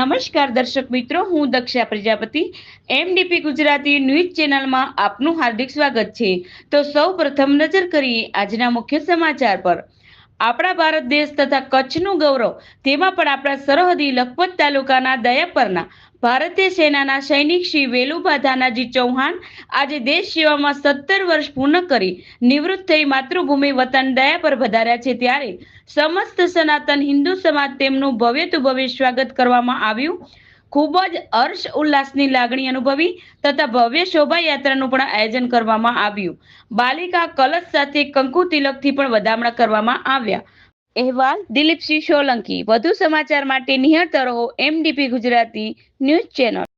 નમસ્કાર દર્શક મિત્રો, હું દક્ષા પ્રજાપતિ એમડીપી ગુજરાતી ન્યૂઝ ચેનલમાં આપનું હાર્દિક સ્વાગત છે। તો સૌ પ્રથમ નજર કરીએ આજના મુખ્ય સમાચાર પર। આપણા ભારત દેશ તથા કચ્છનું ગૌરવ, તેમાં પણ આપણા સરહદી લખપત તાલુકાના દયાપરના ભારતીય સેનાના સૈનિક શ્રી વેલુભા ધાનાજી ચૌહાણ આજે દેશ સેવામાં 17 વર્ષ પૂર્ણ કરી નિવૃત્ત થઈ માતૃભૂમિ વતન દયાપર પધાર્યા છે। ત્યારે સમસ્ત સનાતન હિન્દુ સમાજ તેમનું ભવ્ય ભવ્ય સ્વાગત કરવામાં આવ્યું। ખૂબ જ હર્ષ ઉલ્લાસની લાગણી અનુભવી તથા ભવ્ય શોભાયાત્રાનું પણ આયોજન કરવામાં આવ્યું। બાલિકા કલશ સાથે કંકુ તિલકથી પણ વધામણા કરવામાં આવ્યા। અહેવાલ દિલીપસિંહ સોલંકી। વધુ સમાચાર માટે નિહાળતા રહો એમડીપી ગુજરાતી ન્યૂઝ ચેનલ।